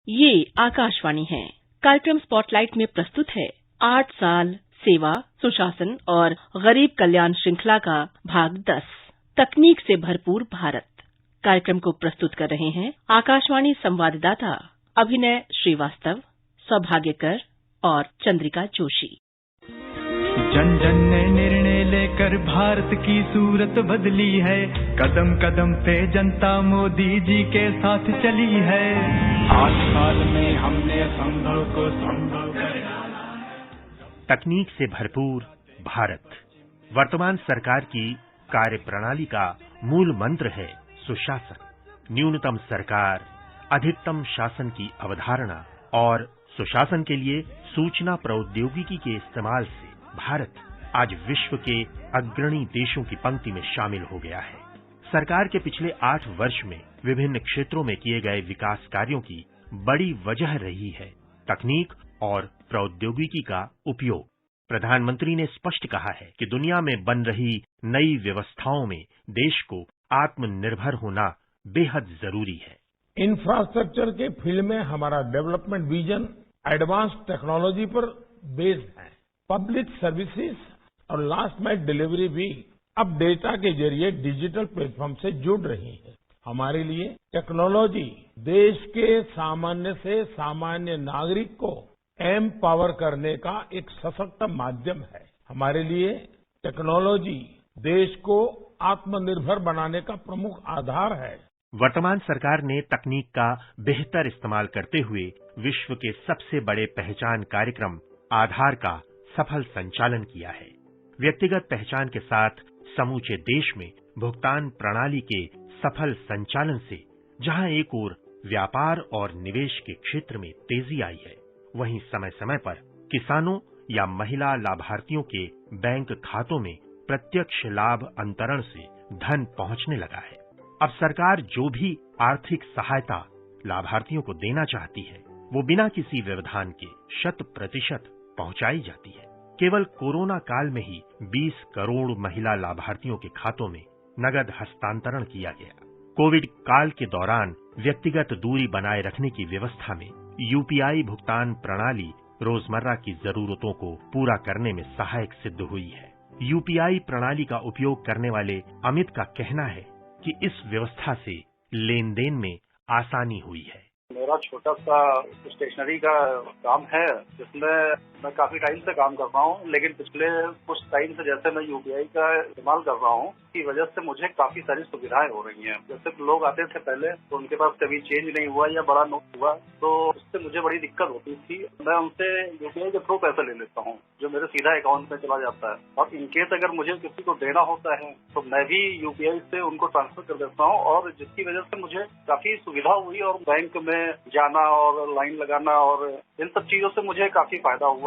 ये आकाशवाणी है। कार्यक्रम स्पॉटलाइट में प्रस्तुत है 8 साल सेवा, सुशासन और गरीब कल्याण श्रृंखला का भाग 10, तकनीक से भरपूर भारत। कार्यक्रम को प्रस्तुत कर रहे हैं आकाशवाणी संवाददाता अभिनय श्रीवास्तव, सौभाग्यकर और चंद्रिका जोशी। जन जन ने निर्णय लेकर भारत की सूरत बदली है। कदम कदम पे जनता मोदी जी के साथ चली है। 8 साल में हमने संभव को संभव कर डाला। तकनीक से भरपूर भारत। वर्तमान सरकार की कार्यप्रणाली का मूल मंत्र है सुशासन। न्यूनतम सरकार, अधिकतम शासन की अवधारणा और सुशासन के लिए सूचना प्रौद्योगिकी के इस्तेमाल से भारत आज विश्व के अग्रणी देशों की पंक्ति में शामिल हो गया है। सरकार के पिछले 8 वर्ष में विभिन्न क्षेत्रों में किए गए विकास कार्यों की बड़ी वजह रही है तकनीक और प्रौद्योगिकी का उपयोग। प्रधानमंत्री ने स्पष्ट कहा है कि दुनिया में बन रही नई व्यवस्थाओं में देश को आत्मनिर्भर होना बेहद जरूरी है। इंफ्रास्ट्रक्चर के फील्ड में हमारा डेवलपमेंट विजन एडवांस टेक्नोलॉजी पर बेस्ड है। पब्लिक सर्विसेज और लास्ट माइल डिलीवरी भी अब डेटा के जरिए डिजिटल प्लेटफॉर्म से जुड़ रही है। हमारे लिए टेक्नोलॉजी देश के सामान्य से सामान्य नागरिक को एम्पावर करने का एक सशक्त माध्यम है। हमारे लिए टेक्नोलॉजी देश को आत्मनिर्भर बनाने का प्रमुख आधार है। वर्तमान सरकार ने तकनीक का बेहतर इस्तेमाल करते हुए विश्व के सबसे बड़े पहचान कार्यक्रम आधार का सफल संचालन किया है। व्यक्तिगत पहचान के साथ समूचे देश में भुगतान प्रणाली के सफल संचालन से जहां एक ओर व्यापार और निवेश के क्षेत्र में तेजी आई है, वहीं समय समय पर किसानों या महिला लाभार्थियों के बैंक खातों में प्रत्यक्ष लाभ अंतरण से धन पहुंचने लगा है। अब सरकार जो भी आर्थिक सहायता लाभार्थियों को देना चाहती है, वो बिना किसी व्यवधान के 100% पहुंचाई जाती है। केवल कोरोना काल में ही 20 करोड़ महिला लाभार्थियों के खातों में नगद हस्तांतरण किया गया। कोविड काल के दौरान व्यक्तिगत दूरी बनाए रखने की व्यवस्था में यूपीआई भुगतान प्रणाली रोजमर्रा की जरूरतों को पूरा करने में सहायक सिद्ध हुई है। यूपीआई प्रणाली का उपयोग करने वाले अमित का कहना है कि इस व्यवस्था से लेन देन में आसानी हुई है। मेरा छोटा सा स्टेशनरी का काम है जिसमें मैं काफी टाइम से काम कर रहा हूँ, लेकिन पिछले कुछ टाइम से जैसे मैं यूपीआई का इस्तेमाल कर रहा हूँ की वजह से मुझे काफी सारी सुविधाएं हो रही हैं। जैसे लोग आते थे पहले तो उनके पास कभी चेंज नहीं हुआ या बड़ा नोट हुआ तो उससे मुझे बड़ी दिक्कत होती थी। मैं उनसे यूपीआई के थ्रू पैसे ले लेता हूँ जो मेरे सीधा अकाउंट में चला जाता है, और इनकेस अगर मुझे किसी को देना होता है तो मैं भी यूपीआई से उनको ट्रांसफर कर देता हूँ, और जिसकी वजह से मुझे काफी सुविधा हुई और बैंक में जाना और लाइन लगाना और इन सब चीजों से मुझे काफी फायदा हुआ।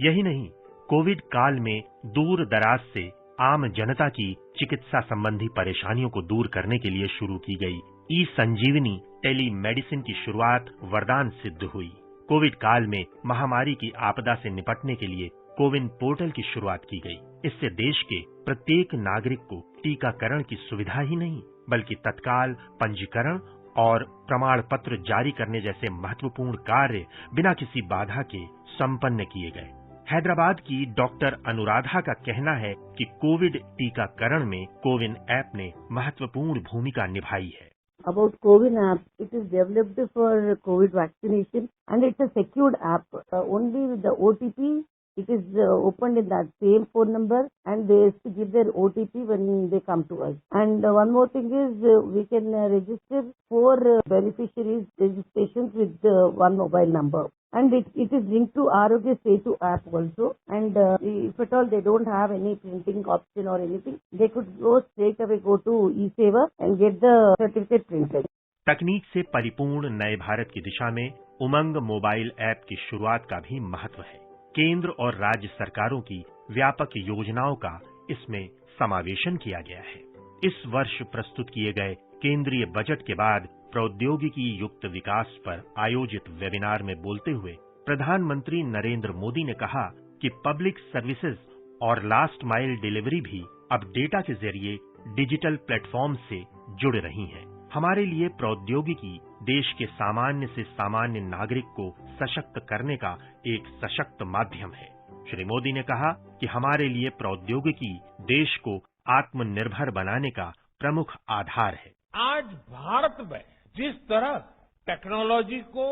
यही नहीं, कोविड काल में दूर दराज से आम जनता की चिकित्सा संबंधी परेशानियों को दूर करने के लिए शुरू की गई ई संजीवनी टेली मेडिसिन की शुरुआत वरदान सिद्ध हुई। कोविड काल में महामारी की आपदा से निपटने के लिए कोविन पोर्टल की शुरुआत की गई। इससे देश के प्रत्येक नागरिक को टीकाकरण की सुविधा ही नहीं बल्कि तत्काल पंजीकरण और प्रमाण पत्र जारी करने जैसे महत्वपूर्ण कार्य बिना किसी बाधा के संपन्न किए गए। हैदराबाद की डॉक्टर अनुराधा का कहना है कि कोविड टीकाकरण में कोविन ऐप ने महत्वपूर्ण भूमिका निभाई है। About CoWIN app, it is developed for COVID vaccination and it's a secured app. Only with the OTP, it is opened in that same phone number and they have to give their OTP when they come to us. And one more thing is we can register 4 beneficiaries registrations with one mobile number. And it is linked to Arogya Setu app also. And if at all they don't have any printing option or anything, they could go straight away go to eSeva and get the certificate printed. तकनीक से परिपूर्ण नए भारत की दिशा में उमंग mobile app की शुरुआत का भी महत्व है। केंद्र और राज्य सरकारों की व्यापक योजनाओं का इसमें समावेशन किया गया है। इस वर्ष प्रस्तुत किए गए केंद्रीय बजट के बाद प्रौद्योगिकी युक्त विकास पर आयोजित वेबिनार में बोलते हुए प्रधानमंत्री नरेंद्र मोदी ने कहा कि पब्लिक सर्विसेज और लास्ट माइल डिलीवरी भी अब डेटा के जरिए डिजिटल प्लेटफॉर्म से जुड़ रही हैं। हमारे लिए प्रौद्योगिकी देश के सामान्य से सामान्य नागरिक को सशक्त करने का एक सशक्त माध्यम है। श्री मोदी ने कहा कि हमारे लिए प्रौद्योगिकी देश को आत्मनिर्भर बनाने का प्रमुख आधार है। आज भारत में जिस तरह टेक्नोलॉजी को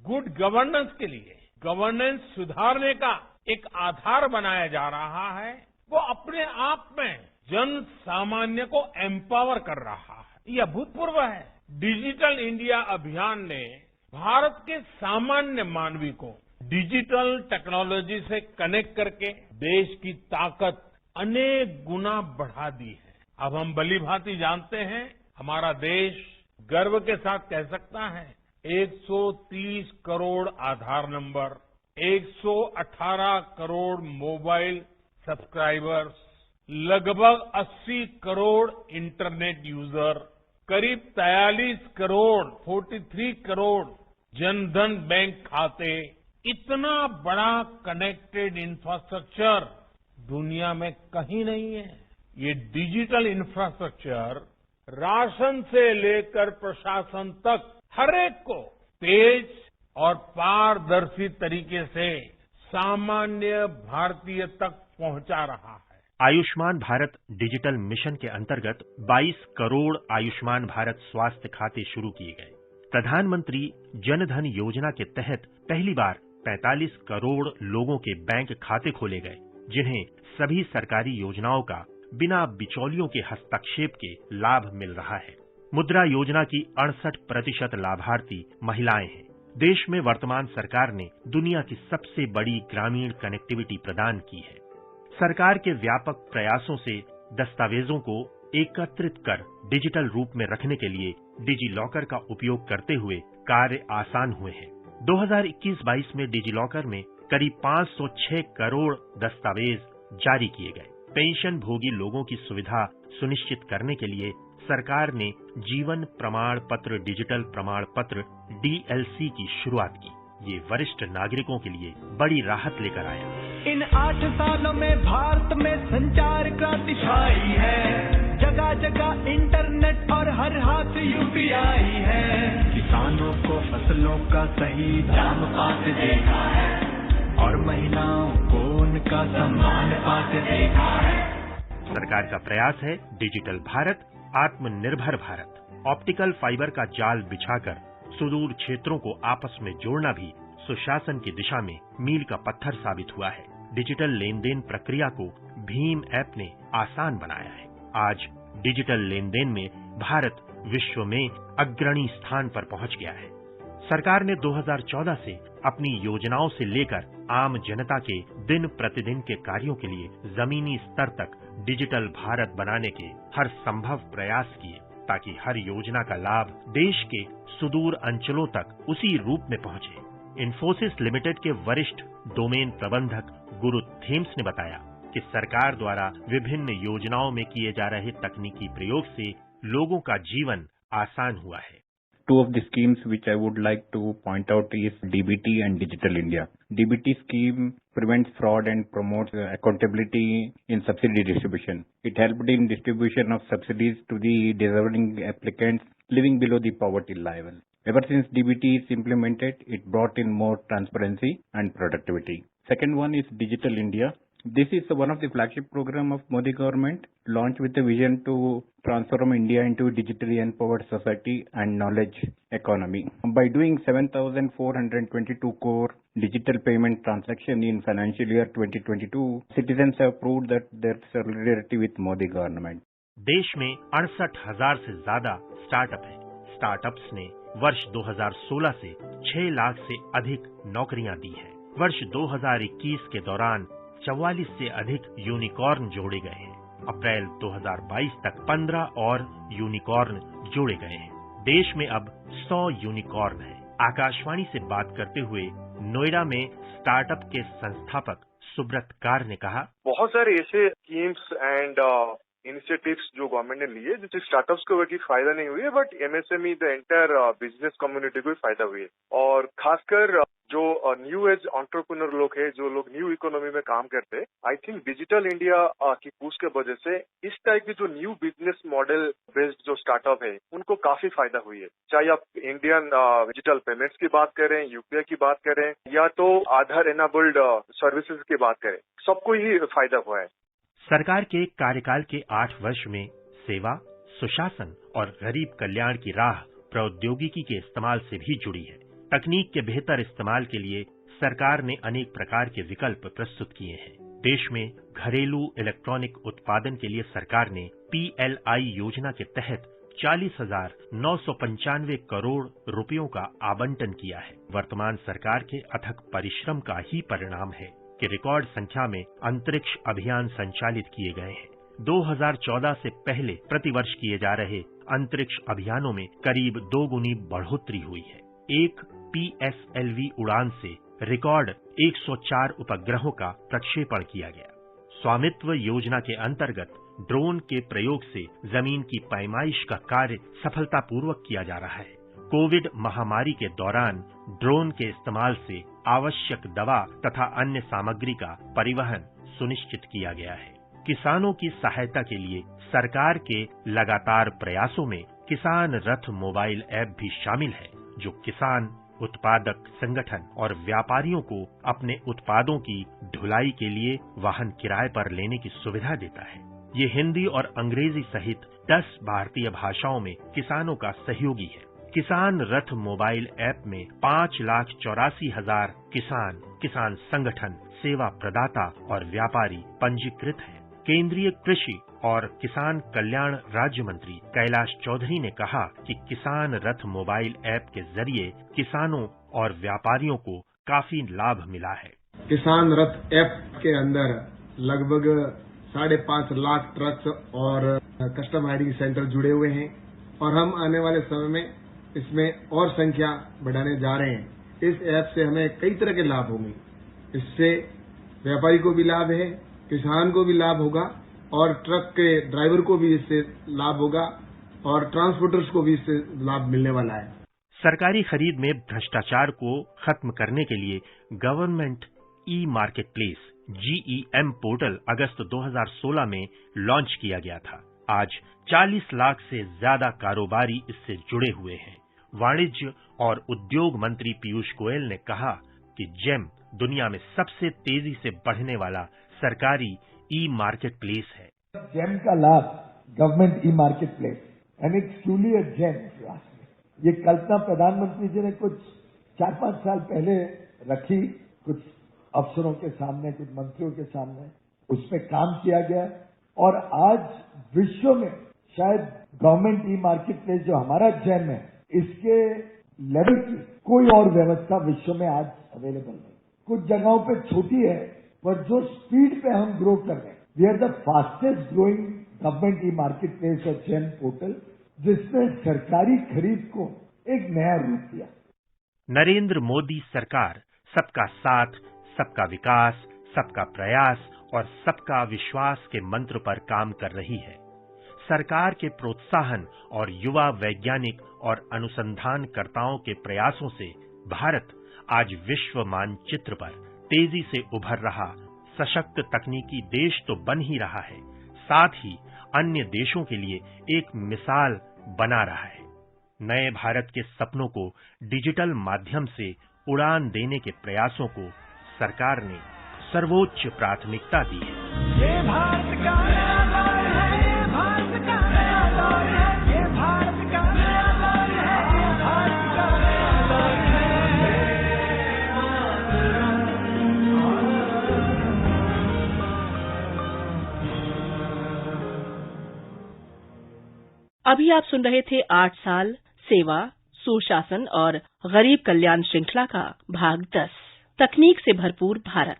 गुड गवर्नेंस के लिए गवर्नेंस सुधारने का एक आधार बनाया जा रहा है, वो अपने आप में जन सामान्य को एम्पावर कर रहा है। ये अभूतपूर्व है। डिजिटल इंडिया अभियान ने भारत के सामान्य मानवी को डिजिटल टेक्नोलॉजी से कनेक्ट करके देश की ताकत अनेक गुना बढ़ा दी है। अब हम भलीभांति जानते हैं, हमारा देश गर्व के साथ कह सकता है 130 करोड़ आधार नंबर, 118 करोड़ मोबाइल सब्सक्राइबर्स, लगभग 80 करोड़ इंटरनेट यूजर, करीब 43 करोड़ जनधन बैंक खाते, इतना बड़ा कनेक्टेड इंफ्रास्ट्रक्चर दुनिया में कहीं नहीं है। ये डिजिटल इंफ्रास्ट्रक्चर राशन से लेकर प्रशासन तक हर एक को तेज और पारदर्शी तरीके से सामान्य भारतीय तक पहुंचा रहा है। आयुष्मान भारत डिजिटल मिशन के अंतर्गत 22 करोड़ आयुष्मान भारत स्वास्थ्य खाते शुरू किए गए। प्रधानमंत्री जन धन योजना के तहत पहली बार 45 करोड़ लोगों के बैंक खाते खोले गए, जिन्हें सभी सरकारी योजनाओं का बिना बिचौलियों के हस्तक्षेप के लाभ मिल रहा है। मुद्रा योजना की 68% लाभार्थी महिलाएं हैं। देश में वर्तमान सरकार ने दुनिया की सबसे बड़ी ग्रामीण कनेक्टिविटी प्रदान की है। सरकार के व्यापक प्रयासों से दस्तावेजों को एकत्रित कर डिजिटल रूप में रखने के लिए डिजी लॉकर का उपयोग करते हुए कार्य आसान हुए हैं। 2021-22 में डिजी लॉकर में करीब 506 करोड़ दस्तावेज जारी किए गए। पेंशन भोगी लोगों की सुविधा सुनिश्चित करने के लिए सरकार ने जीवन प्रमाण पत्र डिजिटल प्रमाण पत्र DLC की शुरुआत की। ये वरिष्ठ नागरिकों के लिए बड़ी राहत लेकर आया। इन 8 सालों में भारत में संचार क्रांति छाई है, जगह जगह इंटरनेट और हर हाथ UPI है। किसानों को फसलों का सही दाम पाते देखा है और महिलाओं को उनका सम्मान पाते देखा है। सरकार का प्रयास है डिजिटल भारत, आत्मनिर्भर भारत। ऑप्टिकल फाइबर का जाल बिछाकर सुदूर क्षेत्रों को आपस में जोड़ना भी सुशासन की दिशा में मील का पत्थर साबित हुआ है। डिजिटल लेन देन प्रक्रिया को भीम ऐप ने आसान बनाया है। आज डिजिटल लेन देन में भारत विश्व में अग्रणी स्थान पर पहुंच गया है। सरकार ने 2014 से अपनी योजनाओं से लेकर आम जनता के दिन प्रतिदिन के कार्यों के लिए जमीनी स्तर तक डिजिटल भारत बनाने के हर संभव प्रयास किए, ताकि हर योजना का लाभ देश के सुदूर अंचलों तक उसी रूप में पहुंचे। इन्फोसिस लिमिटेड के वरिष्ठ डोमेन प्रबंधक गुरु थेम्स ने बताया कि सरकार द्वारा विभिन्न योजनाओं में किए जा रहे तकनीकी प्रयोग से लोगों का जीवन आसान हुआ है। Two of the schemes which I would like to point out is DBT and Digital India. DBT scheme prevents fraud and promotes accountability in subsidy distribution. It helped in distribution of subsidies to the deserving applicants living below the poverty level. Ever since DBT is implemented, it brought in more transparency and productivity. Second one is Digital India. This is one of the flagship program of Modi government, launched with a vision to transform India into a digitally empowered society and knowledge economy. By doing 7,422 crore digital payment transaction in financial year 2022, citizens have proved that their solidarity with Modi government. देश में 68,000 से ज्यादा startup है। Startups ने वर्ष 2016 से 6 लाख से अधिक नौकरियां दी हैं। वर्ष 2021 के दौरान 44 से अधिक यूनिकॉर्न जोड़े गए हैं। अप्रैल 2022 तक 15 और यूनिकॉर्न जोड़े गए हैं। देश में अब 100 यूनिकॉर्न है। आकाशवाणी से बात करते हुए नोएडा में स्टार्टअप के संस्थापक सुब्रत कार ने कहा, बहुत सारे ऐसे स्कीम्स एंड इनिशिएटिव्स जो गवर्नमेंट ने लिए जिससे स्टार्टअप्स को भी फायदा नहीं हुई है, but MSME the entire business community को भी फायदा हुई है। और खासकर जो न्यू एज एंटरप्रेन्योर लोग हैं, जो लोग न्यू इकोनॉमी में काम करते हैं, आई थिंक डिजिटल इंडिया की पुश के वजह से इस टाइप की जो न्यू बिजनेस मॉडल बेस्ड जो जो स्टार्टअप है उनको काफी फायदा हुई है। चाहे आप इंडियन डिजिटल पेमेंट्स की बात करें, यूपीआई की बात करें या तो आधार एनेबल्ड सर्विसेज की बात करें, सबको ही फायदा हुआ है। सरकार के कार्यकाल के 8 वर्ष में सेवा, सुशासन और गरीब कल्याण की राह प्रौद्योगिकी के इस्तेमाल से भी जुड़ी है। तकनीक के बेहतर इस्तेमाल के लिए सरकार ने अनेक प्रकार के विकल्प प्रस्तुत किए हैं। देश में घरेलू इलेक्ट्रॉनिक उत्पादन के लिए सरकार ने PLI योजना के तहत 40,995 करोड़ रुपयों का आवंटन किया है। वर्तमान सरकार के अथक परिश्रम का ही परिणाम है कि रिकॉर्ड संख्या में अंतरिक्ष अभियान संचालित किए गए हैं। 2014 से पहले प्रतिवर्ष किए जा रहे अंतरिक्ष अभियानों में करीब 2 गुनी बढ़ोतरी हुई है। एक PSLV उड़ान से रिकॉर्ड 104 उपग्रहों का प्रक्षेपण किया गया। स्वामित्व योजना के अंतर्गत ड्रोन के प्रयोग से जमीन की पैमाइश का कार्य सफलतापूर्वक किया जा रहा है। कोविड महामारी के दौरान ड्रोन के इस्तेमाल से आवश्यक दवा तथा अन्य सामग्री का परिवहन सुनिश्चित किया गया है। किसानों की सहायता के लिए सरकार के लगातार प्रयासों में किसान रथ मोबाइल ऐप भी शामिल है, जो किसान, उत्पादक संगठन और व्यापारियों को अपने उत्पादों की ढुलाई के लिए वाहन किराए पर लेने की सुविधा देता है। ये हिंदी और अंग्रेजी सहित 10 भारतीय भाषाओं में किसानों का सहयोगी है। किसान रथ मोबाइल ऐप में 5,84,000 किसान, किसान संगठन, सेवा प्रदाता और व्यापारी पंजीकृत हैं। केंद्रीय कृषि और किसान कल्याण राज्य मंत्री कैलाश चौधरी ने कहा कि किसान रथ मोबाइल ऐप के जरिए किसानों और व्यापारियों को काफी लाभ मिला है। किसान रथ ऐप के अंदर लगभग 5.5 लाख ट्रक्स और कस्टम हायरिंग सेंटर जुड़े हुए हैं और हम आने वाले समय में इसमें और संख्या बढ़ाने जा रहे हैं। इस ऐप से हमें कई तरह के लाभ होंगे। इससे व्यापारी को भी लाभ है, किसान को भी लाभ होगा और ट्रक के ड्राइवर को भी इससे लाभ होगा और ट्रांसपोर्टर्स को भी इससे लाभ मिलने वाला है। सरकारी खरीद में भ्रष्टाचार को खत्म करने के लिए government e-marketplace GEM portal अगस्त 2016 में लॉन्च किया गया था। आज 40 लाख से ज्यादा कारोबारी इससे जुड़े हुए हैं। वाणिज्य और उद्योग मंत्री पीयूष गोयल ने कहा कि जेम दुनिया में सबसे तेजी से बढ़ने वाला सरकारी ई-मार्केट प्लेस है। जेम का लाभ government e-marketplace and it's truly a gem. ये कल्पना प्रधानमंत्री जी ने कुछ 4-5 साल पहले रखी, कुछ अफसरों के सामने, कुछ मंत्रियों के सामने, उस पर काम किया गया और आज विश्व में शायद गवर्नमेंट ई-मार्केट प्लेस जो हमारा जेम है, इसके लेवल की कोई और व्यवस्था विश्व में आज अवेलेबल नहीं। कुछ जगहों पे छोटी है, पर जो स्पीड पे हम ग्रो कर रहे हैं, we are the fastest growing government e-marketplace और जेम पोर्टल, जिसने सरकारी खरीद को एक नया रूप दिया। नरेंद्र मोदी सरकार सबका साथ, सबका विकास, सबका प्रयास और सबका विश्वास के मंत्र पर काम कर रही है। सरकार के प्रोत्साहन और युवा वैज्ञानिक और अनुसंधानकर्ताओं के प्रयासों से भारत आज विश्व मानचित्र पर तेजी से उभर रहा सशक्त तकनीकी देश तो बन ही रहा है, साथ ही अन्य देशों के लिए एक मिसाल बना रहा है। नए भारत के सपनों को डिजिटल माध्यम से उड़ान देने के प्रयासों को सरकार ने सर्वोच्च प्राथमिकता दी है। ये भारत का नया दौर है, ये भारत का नया दौर है, ये भारत का नया दौर है, ये भारत का नया दौर है। अभी आप सुन रहे थे 8 साल सेवा, सुशासन और गरीब कल्याण श्रृंखला का भाग 10, तकनीक से भरपूर भारत।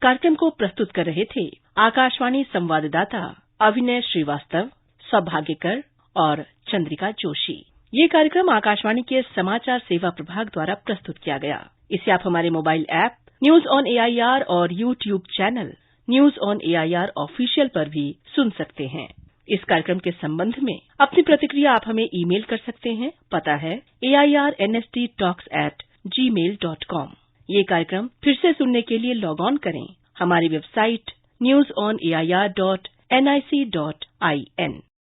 कार्यक्रम को प्रस्तुत कर रहे थे आकाशवाणी संवाददाता अविनय श्रीवास्तव, सौभाग्यकर और चंद्रिका जोशी। ये कार्यक्रम आकाशवाणी के समाचार सेवा प्रभाग द्वारा प्रस्तुत किया गया। इसे आप हमारे mobile app news on AIR और YouTube channel news on AIR official पर भी सुन सकते हैं। इस कार्यक्रम के संबंध में अपनी प्रतिक्रिया आप हमें ईमेल कर सकते हैं। पता है airnsttalks@gmail.com। ये कार्यक्रम फिर से सुनने के लिए लॉग ऑन करें हमारी वेबसाइट newsonair.nic.in।